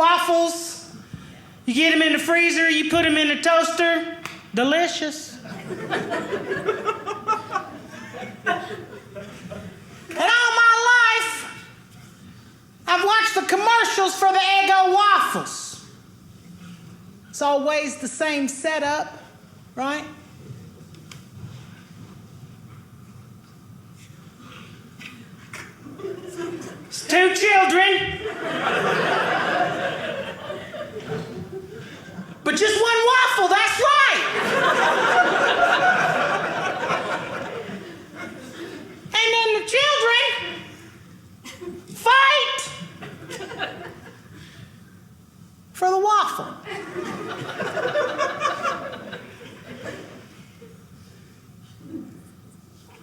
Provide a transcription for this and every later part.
waffles. You get them in the freezer, you put them in the toaster. Delicious. And all my life, I've watched the commercials for the Eggo waffles. It's always the same setup, right? It's 2 children. But just 1 waffle, that's right. And then the children fight for the waffle.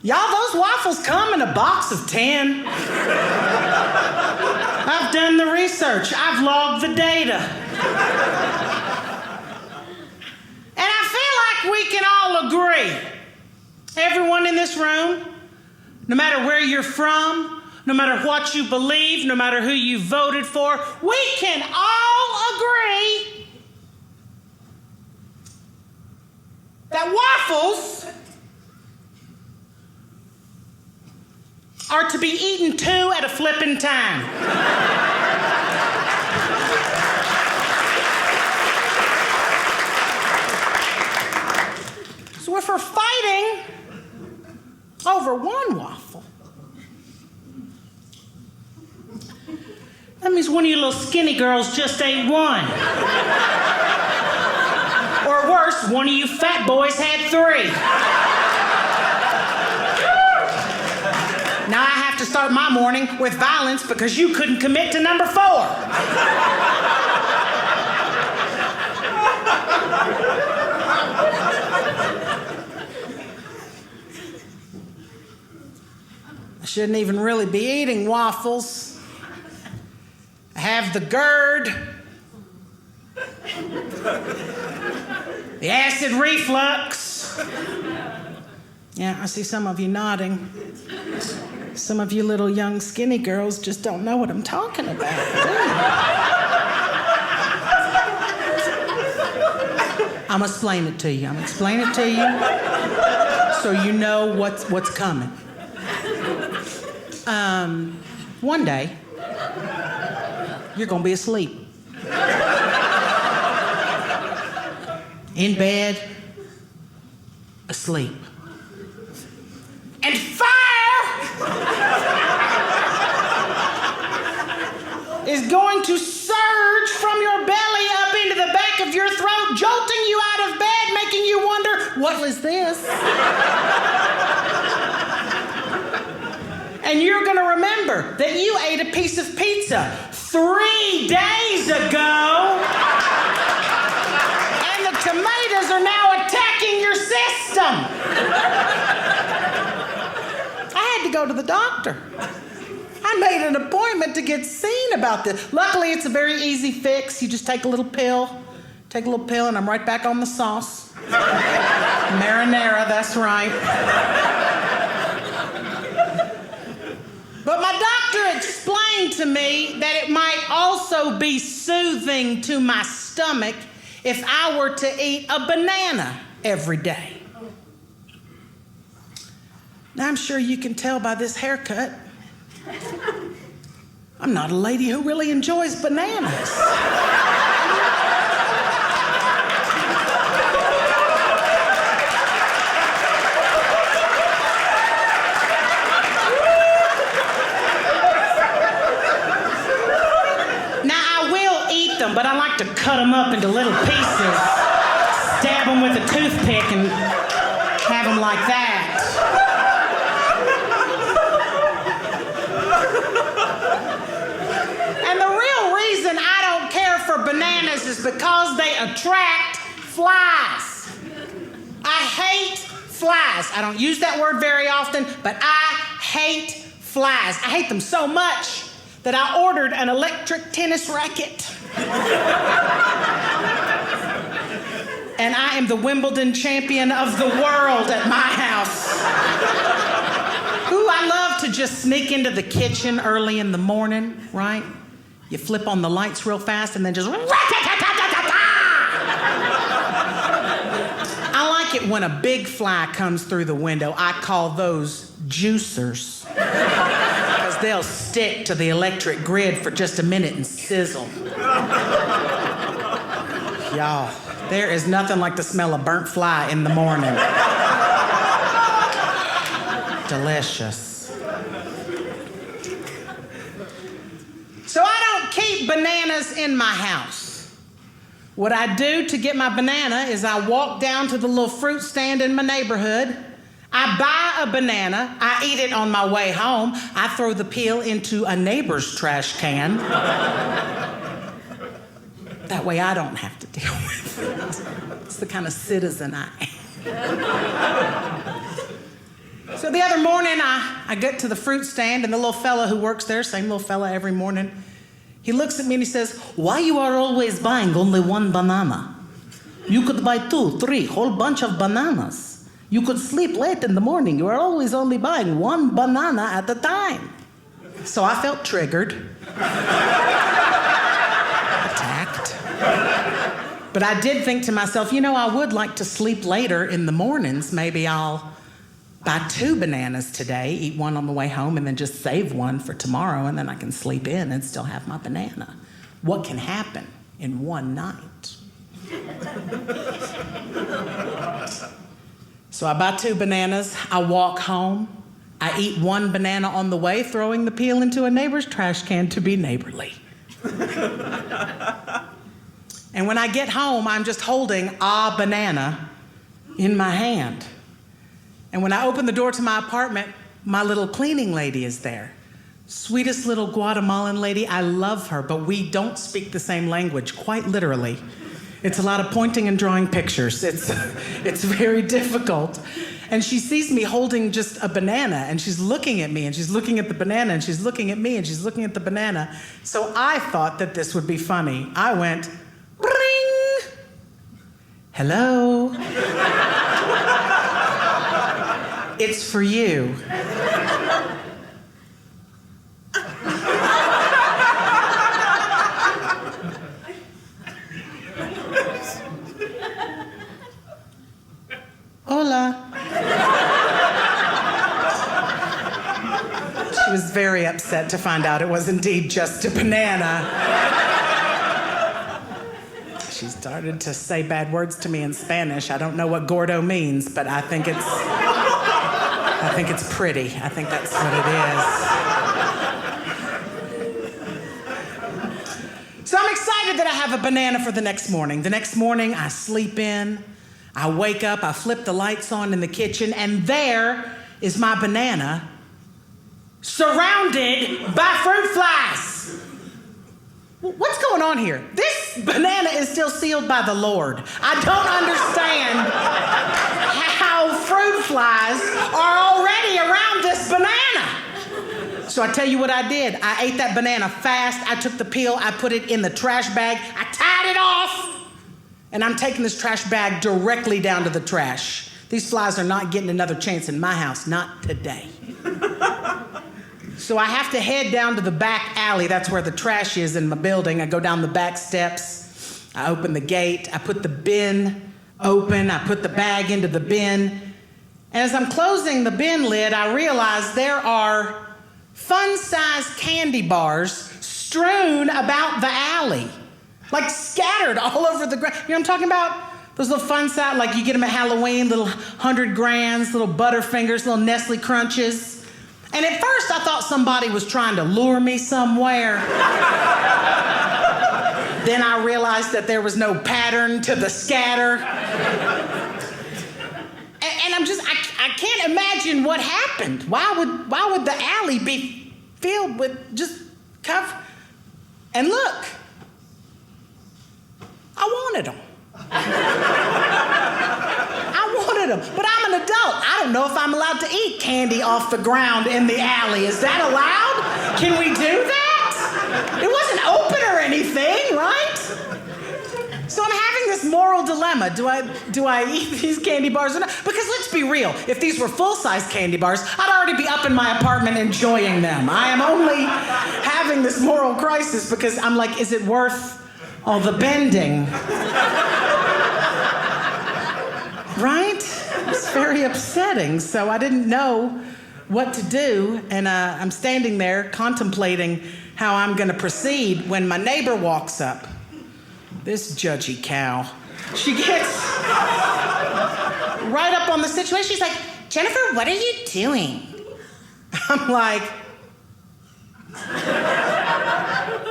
Y'all, those waffles come in a box of 10. I've done the research. I've logged the data. And I feel like we can all agree, everyone in this room, no matter where you're from, no matter what you believe, no matter who you voted for, we can all agree that waffles are to be eaten 2 at a flippin' time. So if we're fighting over 1 waffle, that means one of you little skinny girls just ate 1. Or worse, one of you fat boys had 3. Now I have to start my morning with violence because you couldn't commit to number 4. I shouldn't even really be eating waffles. I have the GERD, the acid reflux. Yeah, I see some of you nodding. Some of you little young skinny girls just don't know what I'm talking about, do you? I'm gonna explain it to you. I'm gonna explain it to you so you know what's coming. One day, you're gonna be asleep. In bed, asleep. And fire is going to surge from your belly up into the back of your throat, jolting you out of bed, making you wonder, what was this? And you're going to remember that you ate a piece of pizza 3 days ago, and the tomatoes are now attacking your system. I had to go to the doctor. I made an appointment to get seen about this. Luckily, it's a very easy fix. You just take a little pill, and I'm right back on the sauce. Marinara, that's right. But my doctor explained to me that it might also be soothing to my stomach if I were to eat a banana every day. Now, I'm sure you can tell by this haircut, I'm not a lady who really enjoys bananas. But I like to cut them up into little pieces, stab them with a toothpick, and have them like that. And the real reason I don't care for bananas is because they attract flies. I hate flies. I don't use that word very often, but I hate flies. I hate them so much that I ordered an electric tennis racket. And I am the Wimbledon champion of the world at my house. Ooh, I love to just sneak into the kitchen early in the morning, right? You flip on the lights real fast and then just... I like it when a big fly comes through the window. I call those juicers. Because they'll stick to the electric grid for just a minute and sizzle. Y'all, there is nothing like the smell of burnt fly in the morning. Delicious. So I don't keep bananas in my house. What I do to get my banana is I walk down to the little fruit stand in my neighborhood. I buy a banana. I eat it on my way home. I throw the peel into a neighbor's trash can. That way I don't have to deal with it. It's the kind of citizen I am. So the other morning, I get to the fruit stand, and the little fella who works there, same little fella every morning, he looks at me and he says, "Why you are always buying only one banana? You could buy 2, 3, whole bunch of bananas. You could sleep late in the morning. You are always only buying one banana at a time." So I felt triggered. Attacked. But I did think to myself, I would like to sleep later in the mornings. Maybe I'll buy 2 bananas today, eat one on the way home, and then just save one for tomorrow, and then I can sleep in and still have my banana. What can happen in one night? So I buy 2 bananas, I walk home, I eat 1 banana on the way, throwing the peel into a neighbor's trash can to be neighborly. And when I get home, I'm just holding a banana in my hand. And when I open the door to my apartment, my little cleaning lady is there. Sweetest little Guatemalan lady. I love her, but we don't speak the same language, quite literally. It's a lot of pointing and drawing pictures. It's very difficult. And she sees me holding just a banana, and she's looking at me, and she's looking at the banana, and she's looking at me, and she's looking at the banana. So I thought that this would be funny. I went, ring! Hello? It's for you. Hola. She was very upset to find out it was indeed just a banana. She started to say bad words to me in Spanish. I don't know what gordo means, but I think it's pretty. I think that's what it is. So I'm excited that I have a banana for the next morning. The next morning, I sleep in, I wake up, I flip the lights on in the kitchen, and there is my banana surrounded by fruit flies. What's going on here? This banana is still sealed by the Lord. I don't understand how fruit flies are already around this banana. So I tell you what I did. I ate that banana fast. I took the peel. I put it in the trash bag. I tied it off. And I'm taking this trash bag directly down to the trash. These flies are not getting another chance in my house. Not today. So I have to head down to the back alley. That's where the trash is in my building. I go down the back steps. I open the gate. I put the bin open. I put the bag into the bin. And as I'm closing the bin lid, I realize there are fun-sized candy bars strewn about the alley. Like scattered all over the ground. You know what I'm talking about? Those little fun size, like you get them at Halloween, little 100 grands, little Butterfingers, little Nestle Crunches. And at first I thought somebody was trying to lure me somewhere. Then I realized that there was no pattern to the scatter. And I can't imagine what happened. Why would the alley be filled with just cover? And look, I wanted them. I wanted them, but I'm an adult. I don't know if I'm allowed to eat candy off the ground in the alley. Is that allowed? Can we do that? It wasn't open or anything, right? So I'm having this moral dilemma. Do I eat these candy bars or not? Because let's be real, if these were full-size candy bars, I'd already be up in my apartment enjoying them. I am only having this moral crisis because I'm like, is it worth all the bending? Right? It's very upsetting. So I didn't know what to do, and I'm standing there contemplating how I'm gonna proceed when my neighbor walks up. This judgy cow. She gets right up on the situation. She's like, Jennifer, what are you doing? I'm like,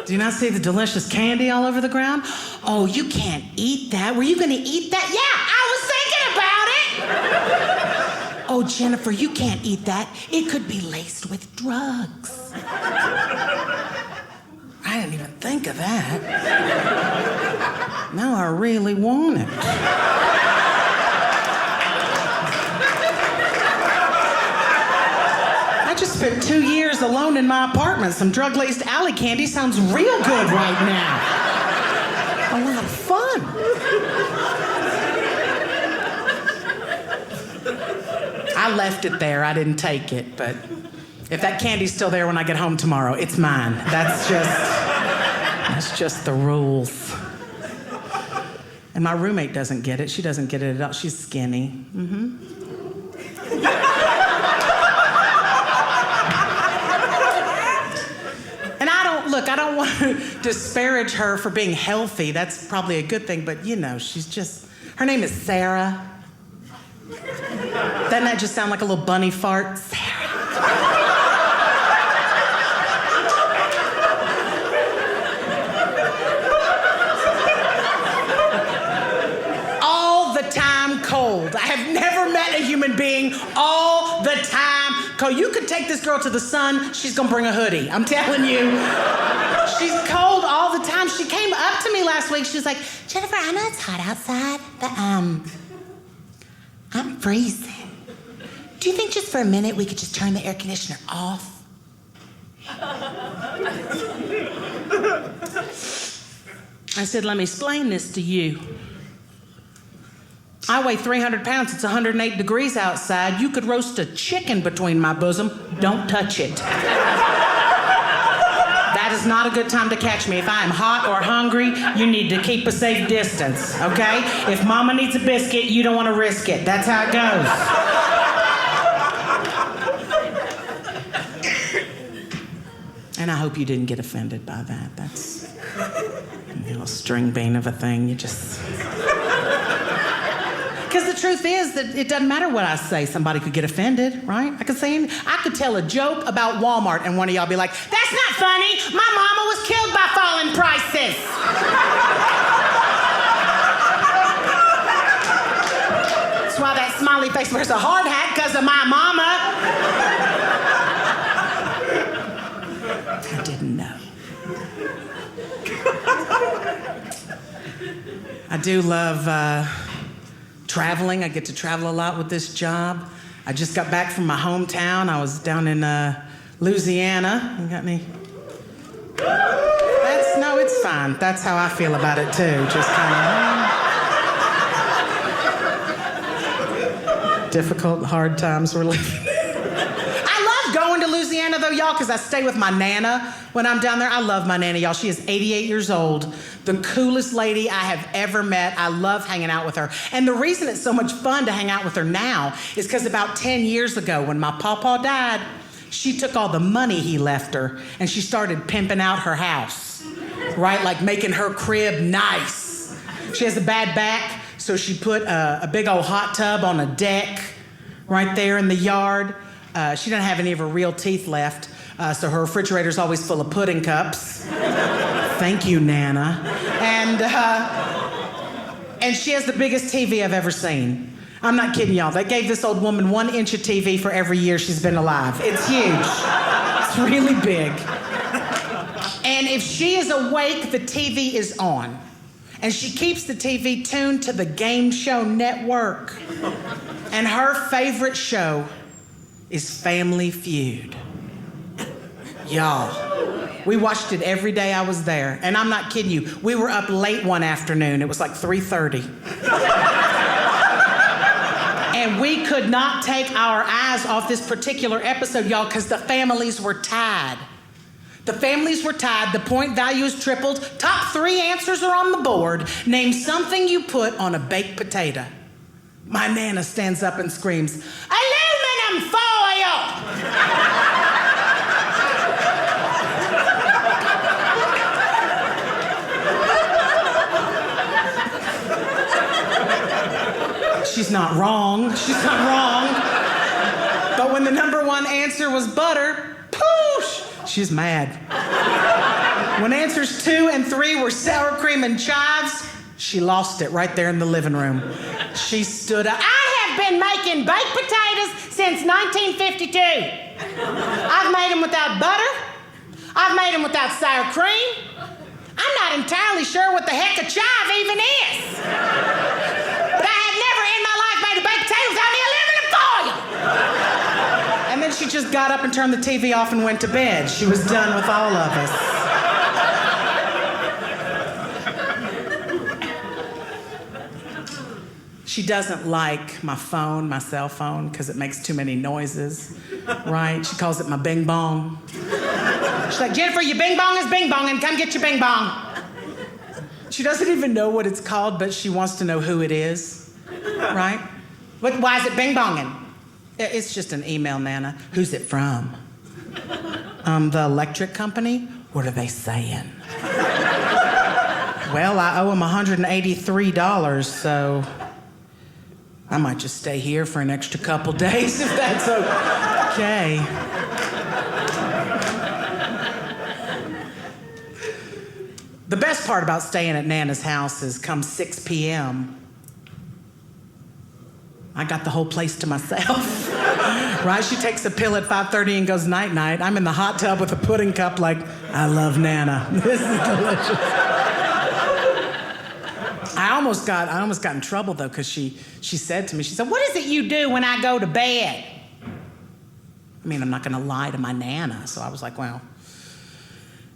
do you not see the delicious candy all over the ground? Oh, you can't eat that. Were you gonna eat that? Yeah, I was thinking about it. Oh, Jennifer, you can't eat that. It could be laced with drugs. I didn't even think of that. Now I really want it. I just spent 2 years alone in my apartment. Some drug-laced alley candy sounds real good right now. A lot of fun. I left it there. I didn't take it, but if that candy's still there when I get home tomorrow, it's mine. That's just the rules. And my roommate doesn't get it. She doesn't get it at all. She's skinny. Mm-hmm. And I don't want to disparage her for being healthy. That's probably a good thing, but her name is Sarah. Doesn't that just sound like a little bunny fart? Sarah. Cold. I have never met a human being all the time cold. You could take this girl to the sun, she's gonna bring a hoodie. I'm telling you. She's cold all the time. She came up to me last week. She was like, Jennifer, I know it's hot outside, but I'm freezing. Do you think just for a minute we could just turn the air conditioner off? I said, let me explain this to you. I weigh 300 pounds. It's 108 degrees outside. You could roast a chicken between my bosom. Don't touch it. That is not a good time to catch me. If I am hot or hungry, you need to keep a safe distance, okay? If mama needs a biscuit, you don't want to risk it. That's how it goes. And I hope you didn't get offended by that. That's a little string bean of a thing. You just... Because the truth is that it doesn't matter what I say, somebody could get offended, right? I could tell a joke about Walmart and one of y'all be like, that's not funny, my mama was killed by falling prices. That's why that smiley face wears a hard hat, because of my mama. I didn't know. I do love traveling. I get to travel a lot with this job. I just got back from my hometown. I was down in Louisiana. You got any? No, it's fine. That's how I feel about it too. Just kind of difficult, hard times we're living. I love going to Louisiana though, y'all, because I stay with my Nana when I'm down there. I love my Nana, y'all. She is 88 years old. The coolest lady I have ever met. I love hanging out with her. And the reason it's so much fun to hang out with her now is because about 10 years ago when my pawpaw died, she took all the money he left her and she started pimping out her house, right? Like making her crib nice. She has a bad back, so she put a big old hot tub on a deck right there in the yard. She doesn't have any of her real teeth left, so her refrigerator's always full of pudding cups. Thank you, Nana. And she has the biggest TV I've ever seen. I'm not kidding y'all. They gave this old woman 1 inch of TV for every year she's been alive. It's huge. It's really big. And if she is awake, the TV is on. And she keeps the TV tuned to the game show network. And her favorite show is Family Feud. Y'all. We watched it every day I was there. And I'm not kidding you. We were up late one afternoon. It was like 3:30. And we could not take our eyes off this particular episode, y'all, because the families were tied. The families were tied. The point value is tripled. Top 3 answers are on the board. Name something you put on a baked potato. My Nana stands up and screams, aluminum foil! She's not wrong. She's not wrong. But when the number 1 answer was butter, poosh, she's mad. When answers 2 and 3 were sour cream and chives, she lost it right there in the living room. She stood up. I have been making baked potatoes since 1952. I've made them without butter. I've made them without sour cream. I'm not entirely sure what the heck a chive even is. But I have never in my life made a baked potato without any aluminum foil. And then she just got up and turned the TV off and went to bed. She was done with all of us. She doesn't like my phone, my cell phone, because it makes too many noises, right? She calls it my bing bong. She's like, Jennifer, your bing bong is bing bong, and come get your bing bong. She doesn't even know what it's called, but she wants to know who it is, right? Why is it bing bonging? It's just an email, Nana. Who's it from? The electric company? What are they saying? Well, I owe them $183, so I might just stay here for an extra couple days if that's okay. The best part about staying at Nana's house is come 6 p.m., I got the whole place to myself. Right? She takes a pill at 5:30 and goes night-night. I'm in the hot tub with a pudding cup like, I love Nana. This is delicious. I almost got in trouble, though, because she said to me, she said, what is it you do when I go to bed? I mean, I'm not going to lie to my Nana. So I was like, well,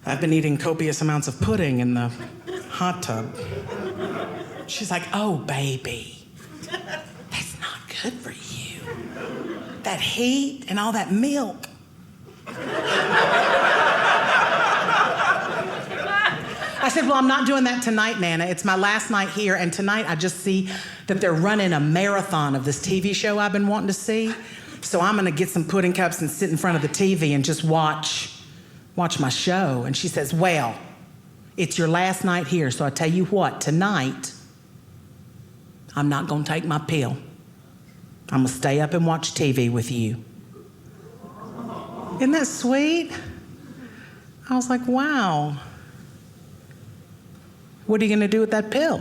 I've been eating copious amounts of pudding in the hot tub. She's like, oh, baby, that's not good for you. That heat and all that milk. I said, well, I'm not doing that tonight, Nana. It's my last night here, and tonight I just see that they're running a marathon of this TV show I've been wanting to see. So I'm gonna get some pudding cups and sit in front of the TV and just watch my show. And she says, well, it's your last night here, so I tell you what, tonight, I'm not gonna take my pill. I'm gonna stay up and watch TV with you. Isn't that sweet? I was like, wow. What are you gonna do with that pill?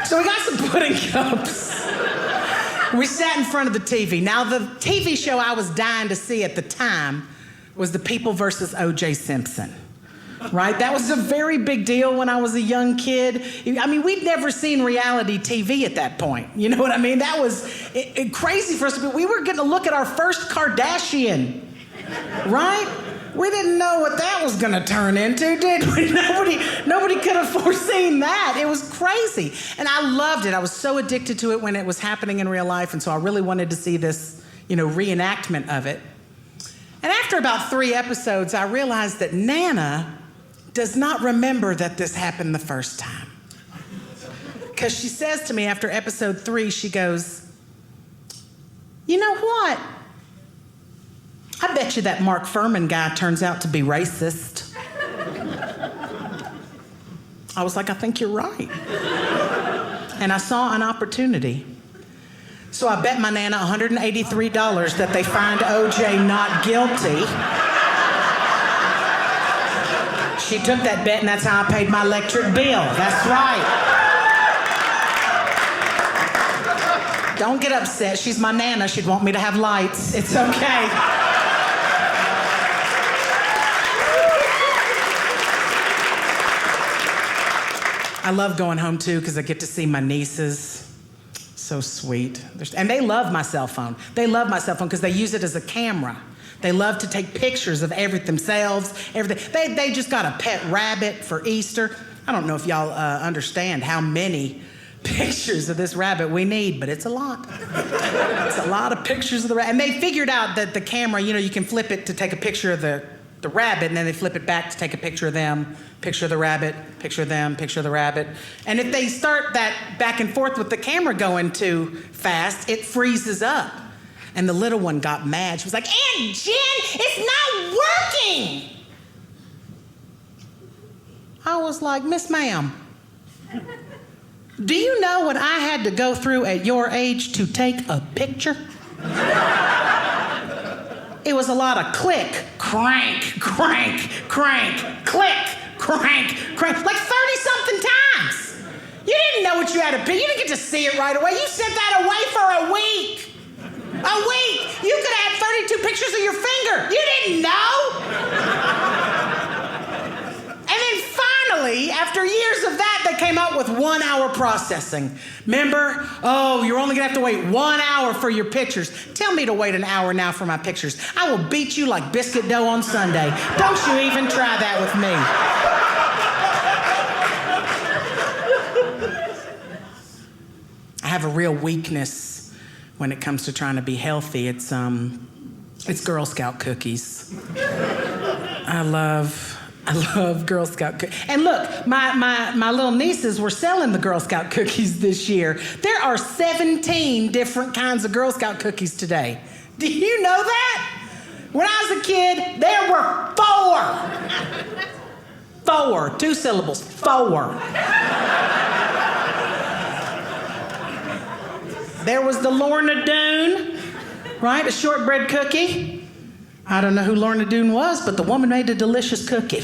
So we got some pudding cups. We sat in front of the TV. Now, the TV show I was dying to see at the time was The People versus O.J. Simpson, right? That was a very big deal when I was a young kid. I mean, we'd never seen reality TV at that point. You know what I mean? That was crazy for us. But we were getting to look at our first Kardashian, right? We didn't know what that was going to turn into, did we? Nobody could have foreseen that. It was crazy. And I loved it. I was so addicted to it when it was happening in real life, and so I really wanted to see this, reenactment of it. And after about 3 episodes, I realized that Nana does not remember that this happened the first time. Because she says to me after episode 3, she goes, you know what? I bet you that Mark Furman guy turns out to be racist. I was like, I think you're right. And I saw an opportunity. So I bet my Nana $183 that they find O.J. not guilty. She took that bet, and that's how I paid my electric bill. That's right. Don't get upset. She's my Nana. She'd want me to have lights. It's okay. I love going home, too, because I get to see my nieces. So sweet. And they love my cell phone. They love my cell phone because they use it as a camera. They love to take pictures of themselves, everything. They just got a pet rabbit for Easter. I don't know if y'all understand how many pictures of this rabbit we need, but it's a lot. It's a lot of pictures of the rabbit. And they figured out that the camera, you can flip it to take a picture of the rabbit, and then they flip it back to take a picture of them, picture of the rabbit, picture of them, picture of the rabbit. And if they start that back and forth with the camera going too fast, it freezes up. And the little one got mad. She was like, Aunt Jen, it's not working. I was like, Miss Ma'am, do you know what I had to go through at your age to take a picture? It was a lot of click, crank, crank, crank, click, crank, crank, like 30-something times. You didn't know what you had to pick. You didn't get to see it right away. You sent that away for a week. A week. You could have had 32 pictures of your finger. You didn't know. And then finally, after years of that, they came out with 1 hour processing. Remember? Oh, you're only gonna have to wait 1 hour for your pictures. Tell me to wait an hour now for my pictures. I will beat you like biscuit dough on Sunday. Don't you even try that with me. I have a real weakness when it comes to trying to be healthy. It's Girl Scout cookies. I love Girl Scout cookies. And look, my little nieces were selling the Girl Scout cookies this year. There are 17 different kinds of Girl Scout cookies today. Do you know that? When I was a kid, there were 4. 4, 2 syllables, 4. There was the Lorna Doone, right? A shortbread cookie. I don't know who Lorna Doone was, but the woman made a delicious cookie.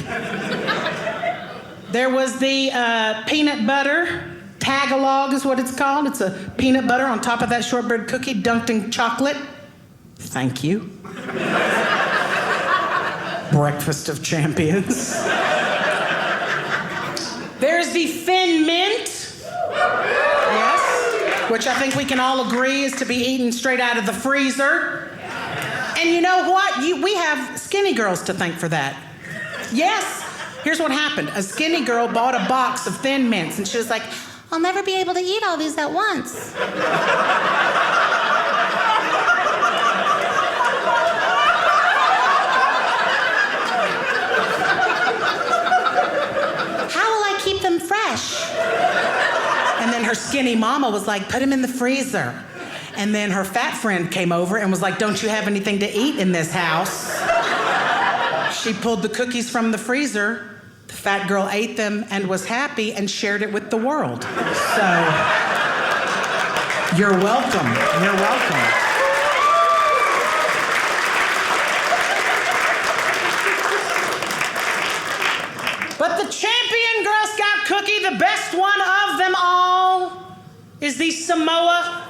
There was the peanut butter. Tagalog is what it's called. It's a peanut butter on top of that shortbread cookie dunked in chocolate. Thank you. Breakfast of champions. There's the Thin Mint. Yes. Which I think we can all agree is to be eaten straight out of the freezer. And you know what? We have skinny girls to thank for that. Yes. Here's what happened. A skinny girl bought a box of Thin Mints, and she was like, I'll never be able to eat all these at once. How will I keep them fresh? And then her skinny mama was like, put them in the freezer. And then her fat friend came over and was like, don't you have anything to eat in this house? She pulled the cookies from the freezer. The fat girl ate them and was happy and shared it with the world. So, you're welcome. You're welcome. But the champion Girl Scout cookie, the best one of them all, is the Samoa.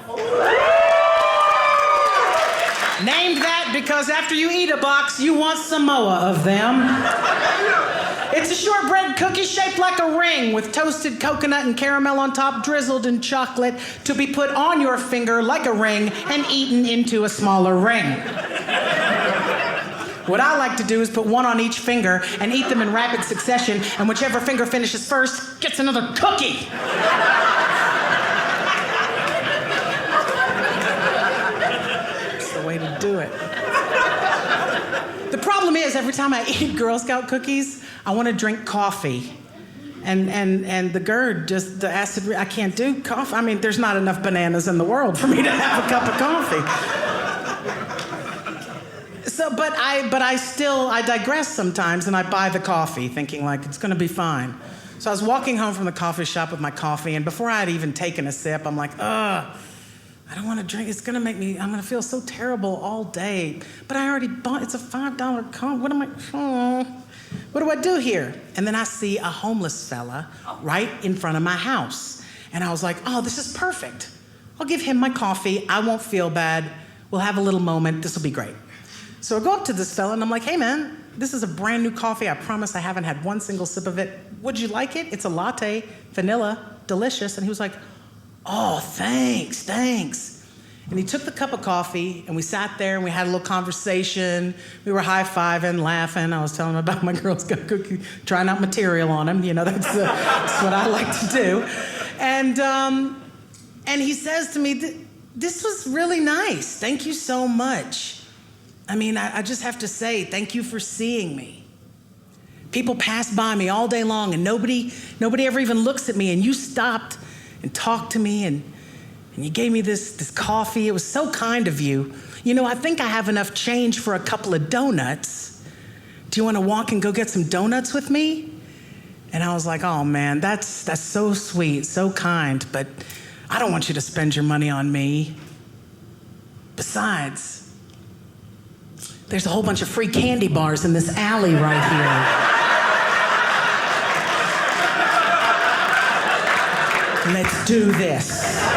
Named that because after you eat a box, you want Samoa of them. It's a shortbread cookie shaped like a ring with toasted coconut and caramel on top, drizzled in chocolate to be put on your finger like a ring and eaten into a smaller ring. What I like to do is put one on each finger and eat them in rapid succession, and whichever finger finishes first gets another cookie. That's the way to do it. The problem is, every time I eat Girl Scout cookies, I want to drink coffee. And the GERD, just the acid, I can't do coffee. I mean, there's not enough bananas in the world for me to have a cup of coffee. So, but I digress sometimes, and I buy the coffee thinking like it's gonna be fine. So I was walking home from the coffee shop with my coffee, and before I had even taken a sip, I'm like, I don't want to drink. It's gonna make me, I'm gonna feel so terrible all day. But I already bought, it's a $5 coffee. What do I do here? And then I see a homeless fella right in front of my house. And I was like, oh, this is perfect. I'll give him my coffee. I won't feel bad. We'll have a little moment. This will be great. So I go up to this fella and I'm like, hey man, this is a brand new coffee. I promise I haven't had one single sip of it. Would you like it? It's a latte, vanilla, delicious. And he was like, Oh, thanks. And he took the cup of coffee, and we sat there, and we had a little conversation. We were high-fiving, laughing. I was telling him about my Girl Scout cookie, trying out material on him. You know, that's what I like to do. And he says to me, this was really nice. Thank you so much. I mean, I just have to say, thank you for seeing me. People pass by me all day long, and nobody ever even looks at me, and you stopped and talked to me, and you gave me this coffee. It was so kind of you. You know, I think I have enough change for a couple of donuts. Do you want to walk and go get some donuts with me? And I was like, oh man, that's so sweet, so kind, but I don't want you to spend your money on me. Besides, there's a whole bunch of free candy bars in this alley right here. Let's do this.